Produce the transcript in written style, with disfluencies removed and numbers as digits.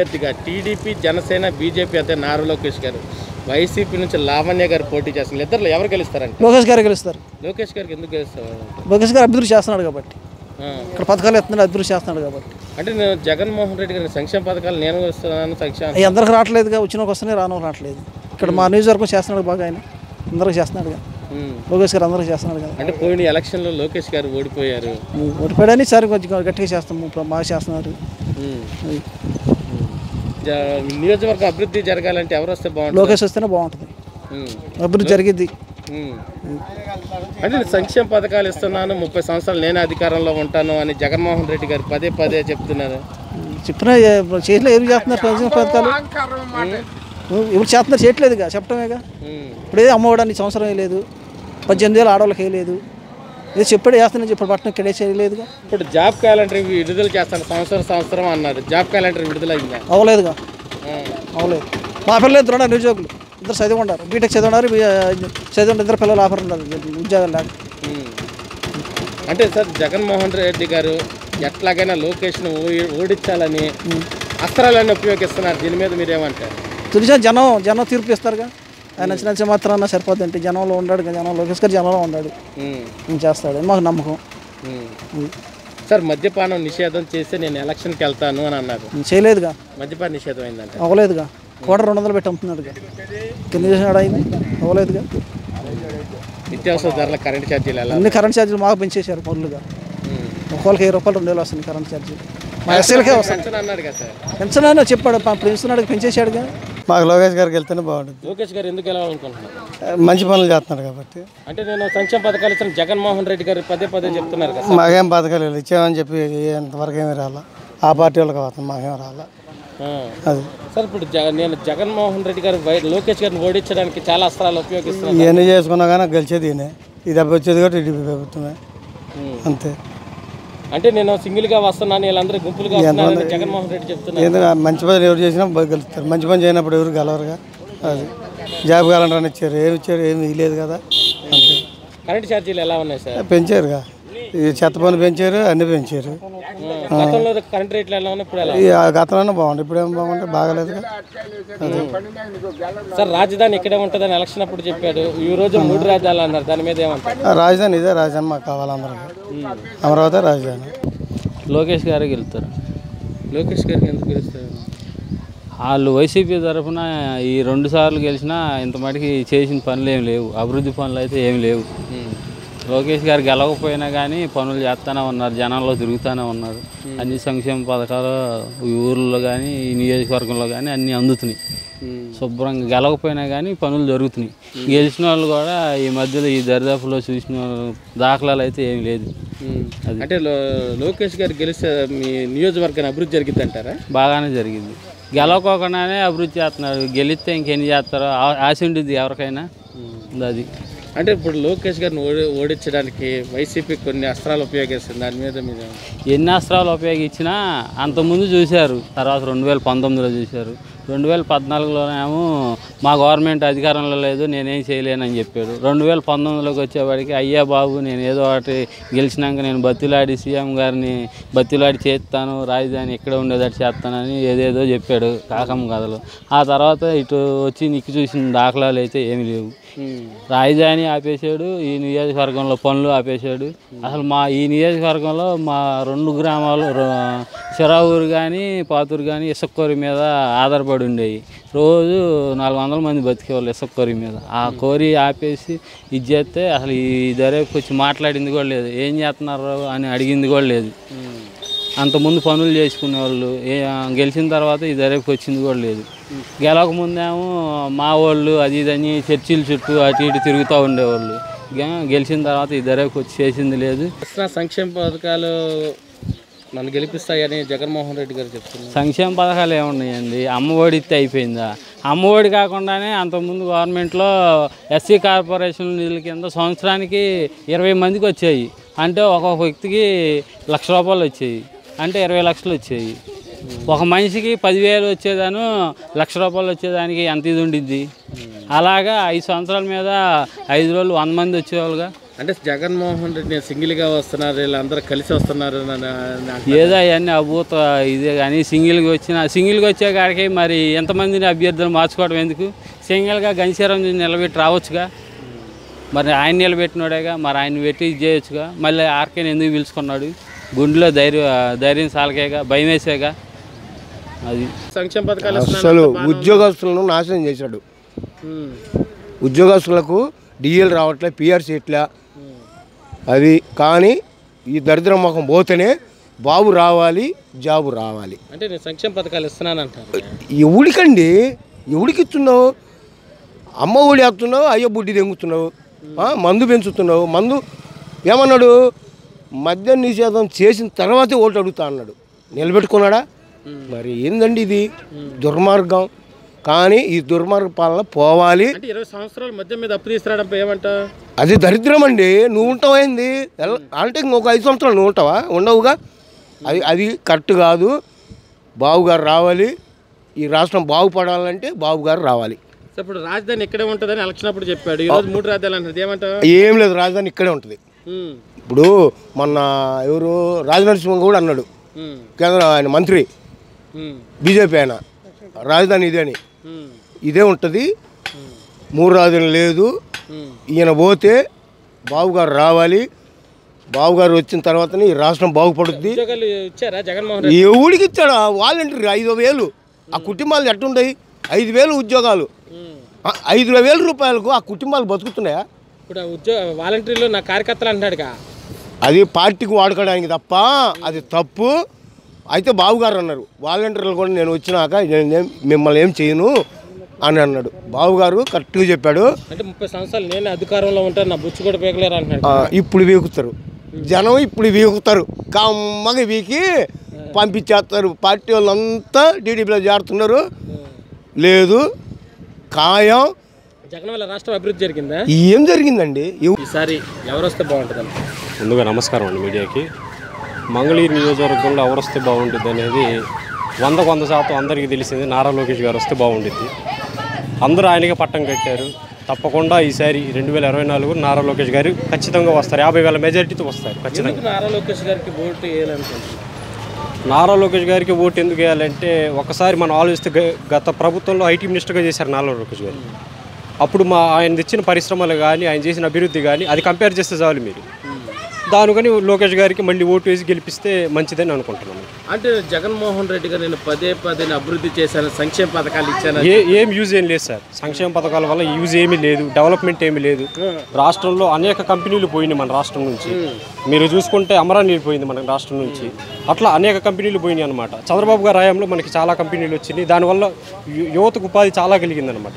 అభ్యర్థిగా TDP Janasena BJP అయితే నారా లోకేష్ గారు వైసీపీ నుంచి లావణ్య గారు పోటీ చేస్తున్నారు. ఇద్దరు ఎవరు గెలుస్తారంటే లోకేష్ గారు గెలుస్తారు. లోకేష్ గారికి ఎందుకు గెలుస్తారు? లోకేష్ గారు అభివృద్ధి చేస్తున్నాడు కాబట్టి, ఇక్కడ పథకాలు ఎత్తున్నాడు, అభివృద్ధి చేస్తున్నాడు కాబట్టి. అంటే నేను జగన్మోహన్ రెడ్డి గారి సంక్షేమ పథకాలు నేను వస్తున్నాను సంక్షేమ అందరికి రావట్లేదుగా, వచ్చిన వస్తున్నాయి, రాను రావట్లేదు. ఇక్కడ మా నియోజకవర్గం చేస్తున్నాడు బాగా, ఆయన అందరికి చేస్తున్నాడు. లోకేష్ గారు అందరికి చేస్తున్నాడు కదా. అంటే పోయిన ఎలక్షన్లో లోకేష్ గారు ఓడిపోయారు. ఓడిపోయాడని సరే కొంచెం గట్టిగా చేస్తాము, బాగా చేస్తున్నారు. నియోజకవర్గం అభివృద్ధి జరగాలంటే ఎవరు వస్తే బాగుంటుంది? లోకేష్ వస్తేనే బాగుంటుంది, అభివృద్ధి జరిగిద్ది. అంటే సంక్షేమ పథకాలు ఇస్తున్నాను, 30 సంవత్సరాలు నేనే అధికారంలో ఉంటాను అని జగన్మోహన్ రెడ్డి గారు పదే పదే చెప్తున్నారు. చెప్పినా చేయట్లేదు. ఎవరు చేస్తున్నారు సంక్షేమ పథకాలు? ఎవరు చేస్తున్నారు? చేయట్లేదుగా, చెప్పడమేగా. ఇప్పుడు ఏదో అమ్మఒడని సంవత్సరం లేదు, 18 ఏళ్ళు ఆడవాళ్ళకి వేయలేదు. ఏదో చెప్పాడు చేస్తానని చెప్పాడు, పట్టణం ఇక్కడే చేయలేదుగా. ఇప్పుడు జాబ్ క్యాలెండర్ విడుదల చేస్తాను సంవత్సరం అన్నారు. జాబ్ క్యాలెండర్ విడుదల అయిందా? అవ్వలేదుగా, అవ్వలేదు. మా పిల్లలు ఇద్దరు నిరుద్యోగులు, ఇద్దరు చదివి ఉన్నారు, బీటెక్ చదివి ఉన్నారు, ఇద్దరు పిల్లలు ఆఫర్ ఉన్నారు, ఉద్యోగాలు లేక. అంటే సార్ జగన్మోహన్ రెడ్డి గారు ఎట్లాగైనా లోకేష్ను ఓడించాలని అస్త్రాలన్నీ ఉపయోగిస్తున్నారు. దీని మీద మీరేమంటారు? తెలిసా జనం తీర్పు ఇస్తారుగా. ఆయన నచ్చిన మాత్రాన సరిపోద్ది అంటే జనంలో ఉన్నాడు, జనం లోకేష్ గారు జనంలో ఉన్నాడు, చేస్తాడు మాకు నమ్మకం. సార్ మద్యపానం నిషేధం చేస్తే నేను ఎలక్షన్కి వెళ్తాను అని అన్నారు. చేయలేదుగా. మద్యపాన నిషేధం అయిందంటే అవ్వలేదుగా. కోట 200 పెట్టి అమ్ముతున్నాడుగా. కింద చేసినాడు అయింది, అవ్వలేదుగా. నిత్యావసర ధరల కరెంట్ ఛార్జీలు ఎలా? అన్ని కరెంట్ ఛార్జీలు మాకు పెంచేశారు పనులుగా. ఒక్కొక్కరికి 1000 రూపాయలు 2000 వస్తుంది కరెంట్ ఛార్జీలు. మా ఎస్సీలకే వస్తుంది. అన్నాడు కదా సార్, పెంచనని చెప్పాడు, పెంచుతున్నాడు, పెంచేశాడుగా. మాకు లోకేష్ గారికి వెళ్తేనే బాగుంటుంది. లోకేష్ గారు ఎందుకు వెళ్ళాలనుకుంటున్నారు? మంచి పనులు చేస్తున్నారు కాబట్టి. అంటే నేను సంక్షేమ పథకాలు ఇస్తాను జగన్మోహన్ రెడ్డి గారు పదే పదే చెప్తున్నారు కదా. మాకేం పథకాలు ఇచ్చామని చెప్పి ఎంతవరకు ఏమీ రాలా. ఆ పార్టీ వాళ్ళకి అవుతుంది, మాకేం రాలా. అది సార్ ఇప్పుడు నేను జగన్మోహన్ రెడ్డి గారు లోకేష్ గారిని ఓడించడానికి చాలా అస్త్రాలు ఉపయోగిస్తున్నాను. ఇవన్నీ చేసుకున్నా కానీ గెలిచేది ఈయనే. ఇది వచ్చేది కూడా టీడీపీ ప్రభుత్వమే, అంతే. అంటే నేను సింగిల్గా వస్తున్నాను, వీళ్ళందరూ గుంపులుగా వస్తున్నాను జగన్మోహన్ రెడ్డి చెప్తున్నారు. ఎందుకంటే మంచి పని ఎవరు చేసినా గెలుస్తారు, మంచి పని చేయనప్పుడు ఎవరు గెలవరుగా. అది జాబ్ క్యాలెండర్ ఇచ్చారు, ఏమి ఇచ్చారు, ఏమి ఇవ్వలేదు కదా, అంతే. కరెంట్ ఛార్జీలు ఎలా ఉన్నాయి సార్? పెంచారుగా, ఈ చెత్త పని పెంచారు, అన్ని పెంచారు. గతంలో కరెంట్ రేట్లు ఎలా ఉన్నాయి, ఇప్పుడు ఎలా? గతంలోనే బాగుంది, ఇప్పుడు ఏం బాగుంటే బాగలేదుగా. సార్ రాజధాని ఇక్కడే ఉంటుందని ఎలక్షన్ అప్పుడు చెప్పాడు. ఈ రోజు 3 రాజధానులు అన్నారు, దాని మీద ఏమంటారు? రాజధాని ఇదే రాజధాని మాకు కావాలి అందరికీ, అమరావతి రాజధాని. లోకేష్ గారికి వెళ్తారు. లోకేష్ గారికి ఎందుకు గెలుస్తారు? వాళ్ళు వైసీపీ తరఫున ఈ 2 సార్లు గెలిచినా ఇంత మటుకి చేసిన పనులు ఏమి లేవు, అభివృద్ధి పనులు అయితే ఏమి లేవు. లోకేష్ గారు గెలవకపోయినా కానీ పనులు చేస్తూనే ఉన్నారు, జనాల్లో తిరుగుతూనే ఉన్నారు. అన్ని సంక్షేమ పథకాలు ఈ ఊర్లో కానీ ఈ నియోజకవర్గంలో కానీ అన్నీ అందుతున్నాయి. శుభ్రంగా గెలవకపోయినా కానీ పనులు జరుగుతున్నాయి. గెలిచిన వాళ్ళు కూడా ఈ మధ్యలో ఈ దరిదాపులో చూసిన దాఖలాలు అయితే ఏమి లేదు. అంటే లోకేష్ గారు గెలిస్తే మీ నియోజకవర్గాన్ని అభివృద్ధి జరిగింది అంటారా? బాగానే జరిగింది. గెలవకోకుండానే అభివృద్ధి చేస్తున్నారు, గెలిస్తే ఇంకెన్ని చేస్తారో ఆశ ఉంటుంది ఎవరికైనా. అది అంటే ఇప్పుడు లోకేష్ గారిని ఓడించడానికి వైసీపీ కొన్ని అస్త్రాలు ఉపయోగిస్తుంది, దాని మీద మీరు? ఎన్ని అస్త్రాలు ఉపయోగించినా అంతకుముందు చూశారు, తర్వాత 2019లో చూశారు, 2014లోనేమో మా గవర్నమెంట్ అధికారంలో లేదు, నేనేం చేయలేనని చెప్పాడు. 2019లోకి వచ్చేవాడికి అయ్యా బాబు నేను ఏదో ఒకటి గెలిచినాక నేను బతిలాడి సీఎం గారిని బతిలాడి చేస్తాను, రాజధాని ఎక్కడ ఉండేదట్టు చేస్తానని ఏదేదో చెప్పాడు కాకమ్మ కథలు. ఆ తర్వాత ఇటు వచ్చి నిక్కి చూసిన దాఖలాలు అయితే ఏమీ లేవు. రాజధాని ఆపేశాడు, ఈ నియోజకవర్గంలో పనులు ఆపేశాడు. అసలు మా ఈ నియోజకవర్గంలో మా 2 గ్రామాలు చిరావూరు కానీ పాతూరు కానీ ఇసుక్కోరి మీద ఆధారపడి ఉండేవి. రోజు 400 మంది బతికేవాళ్ళు ఇసుక్కోరి మీద. ఆ కోరి ఆపేసి ఇది చేస్తే అసలు ఈ దరేపుకి వచ్చి మాట్లాడింది కూడా లేదు, ఏం చేస్తున్నారు అని అడిగింది కూడా లేదు. అంతకుముందు పనులు చేసుకునేవాళ్ళు, గెలిచిన తర్వాత ఈ దరేపుకి వచ్చింది కూడా లేదు. గెలవకముందేమో మా వాళ్ళు అది ఇదని చర్చిల చుట్టూ అటు ఇటు తిరుగుతూ ఉండేవాళ్ళు. గెలిచిన తర్వాత ఈ దరేపుకి వచ్చి చేసింది లేదు. సంక్షేమ పథకాలు నన్ను గెలిపిస్తాయని జగన్మోహన్ రెడ్డి గారు చెప్తున్నారు. సంక్షేమ పథకాలు ఏమున్నాయండి? అమ్మఒడి ఇస్తే అయిపోయిందా? అమ్మఒడి కాకుండానే అంతకుముందు గవర్నమెంట్లో ఎస్సీ కార్పొరేషన్ నిధుల కింద సంవత్సరానికి 20 మందికి వచ్చాయి. అంటే ఒక్కొక్క వ్యక్తికి 1,00,000 రూపాయలు వచ్చాయి, అంటే 20 లక్షలు వచ్చాయి. ఒక మనిషికి 10,000 వచ్చేదాను 1,00,000 రూపాయలు వచ్చేదానికి ఎంత ఇది ఉండిద్ది? అలాగా 5 సంవత్సరాల మీద 5 రోజులు 100 మంది వచ్చేవాళ్ళుగా. అంటే జగన్మోహన్ రెడ్డి సింగిల్గా వస్తున్నారు, వీళ్ళందరూ కలిసి వస్తున్నారు ఏదో అవన్నీ అభూత ఇదే కానీ సింగిల్గా వచ్చే కాడికి మరి ఎంతమందిని అభ్యర్థులు మార్చుకోవడం ఎందుకు? సింగిల్గా గంశీరాంజన్ నిలబెట్టి రావచ్చుగా, మరి ఆయన నిలబెట్టినోడేగా, మరి ఆయన పెట్టి ఇది చేయొచ్చుగా. మళ్ళీ ఆర్కేని ఎందుకు పిలుచుకున్నాడు? గుండెలో ధైర్యం సాలకేగా, భయం వేసేగా. అది సంక్షేమ పథకాలు అసలు ఉద్యోగస్తులను నాశనం చేశాడు. ఉద్యోగస్తులకు డిఎల్ రావట్లే, పిఆర్ సీట్లే అది. కానీ ఈ దరిద్రం మొఖం పోతేనే బాబు రావాలి, జాబు రావాలి. అంటే నేను సంక్షేమ పథకాలు ఇస్తున్నానంటారు. ఎవడికండి, ఎవడికి ఇస్తున్నావు? అమ్మ ఒడి వేస్తున్నావు, అయ్యో బుడ్డి దెంగుతున్నావు, మందు పెంచుతున్నావు. మందు ఏమన్నాడు? మద్యం నిషేధం చేసిన తర్వాతే ఓటు అడుగుతా అన్నాడు. నిలబెట్టుకున్నాడా? మరి ఏందండి ఇది దుర్మార్గం. కానీ ఈ దుర్మార్గ పాలన పోవాలి. 20 సంవత్సరాల మధ్య మీద అప్పు తీసుకురావడం ఏమంట? అది దరిద్రం అండి. నువ్వు ఉంటావు ఏంది అంటే ఇంకొక 5 సంవత్సరాలు నువ్వు ఉంటావా? ఉండవుగా. అది కరెక్ట్ కాదు. బాబు గారు రావాలి. ఈ రాష్ట్రం బాగుపడాలంటే బాబు గారు రావాలి. ఇప్పుడు రాజధాని ఇక్కడే ఉంటుందని ఎలక్షన్ అప్పుడు చెప్పాడు. ఈరోజు 3 రాజధానులు అంటారు, ఏమంటావు? ఏం లేదు, రాజధాని ఇక్కడే ఉంటుంది. ఇప్పుడు మొన్న ఎవరు రాజనరసింహ కూడా అన్నాడు, కేంద్ర ఆయన మంత్రి, బీజేపీ ఆయన, రాజధాని ఇదే అని. ఇదే ఉంటుంది, 3 రాజధానులు లేదు. ఈయన పోతే బాబు గారు రావాలి. బాబు గారు వచ్చిన తర్వాతనే ఈ రాష్ట్రం బాగుపడుద్ది. ఎవడికి ఇచ్చాడు? వాలంటీర్ 5,000 ఆ కుటుంబాలు ఎట్టుంటాయి? 5,000 ఉద్యోగాలు, 5,000 రూపాయలకు ఆ కుటుంబాలు బతుకుతున్నాయా? ఇప్పుడు వాలంటీర్లు నా కార్యకర్తలు అంటాడుగా, అది పార్టీకి వాడుకోవడానికి తప్ప అది తప్పు. అయితే బాబు గారు అన్నారు, వాలంటీర్లు కూడా నేను వచ్చినాక మిమ్మల్ని ఏం చేయను అని అన్నాడు. బాబు గారు కరెక్ట్గా చెప్పాడు. అంటే 30 సంవత్సరాలు నేను అధికారంలో ఉంటాను, నా బుచ్చు కూడా పీకలేరు అంటున్నాడు. ఇప్పుడు వీకుతారు జనం, ఇప్పుడు వీకుతారు. కమ్మగా వీకి పంపించేస్తారు. పార్టీ వాళ్ళంతా టీడీపీలో చేరుతున్నారు. లేదు ఖాయం. జగన్ వల్ల రాష్ట్రం అభివృద్ధి జరిగిందా? ఏం జరిగిందండి? ఈసారి ఎవరు వస్తే బాగుంటుంది? ముందుగా నమస్కారం అండి మీడియాకి. మంగళగిరి నియోజకవర్గంలో ఎవరు వస్తే బాగుంటుంది అనేది 100% అందరికీ తెలిసింది. నారా లోకేష్ గారు వస్తే బాగుంటుంది. అందరూ ఆయనకే పట్టం కట్టారు. తప్పకుండా ఈసారి 2024 నారా లోకేష్ గారు ఖచ్చితంగా వస్తారు. 50,000 మెజారిటీతో వస్తారు ఖచ్చితంగా. నారా లోకేష్ గారికి ఓటు వేయాలనుకుంటున్నారు. నారా లోకేష్ గారికి ఓటు ఎందుకు వేయాలంటే, ఒకసారి మనం ఆలోచిస్తే గత ప్రభుత్వంలో ఐటీ మినిస్టర్గా చేశారు నారా లోకేష్ గారు. అప్పుడు ఆయన తెచ్చిన పరిశ్రమలు కానీ, ఆయన చేసిన అభివృద్ధి కానీ అది కంపేర్ చేస్తే చాలు మీరు. దానికని లోకేష్ గారికి మళ్ళీ ఓటు వేసి గెలిపిస్తే మంచిదని అనుకుంటున్నాను. అంటే జగన్మోహన్ రెడ్డి గారు నేను పదే అభివృద్ధి చేశాను, సంక్షేమ పథకాలు ఇచ్చాను, ఏం యూజ్ ఏం లేదు సార్. సంక్షేమ పథకాల వల్ల యూజ్ ఏమీ లేదు, డెవలప్మెంట్ ఏమీ లేదు. రాష్ట్రంలో అనేక కంపెనీలు పోయినాయి మన రాష్ట్రం నుంచి. మీరు చూసుకుంటే అమరావతి పోయింది మన రాష్ట్రం నుంచి. అట్లా అనేక కంపెనీలు పోయినాయి అనమాట. చంద్రబాబు గారి హయాంలో మనకి చాలా కంపెనీలు వచ్చినాయి. దానివల్ల యువతకు ఉపాధి చాలా కలిగిందనమాట.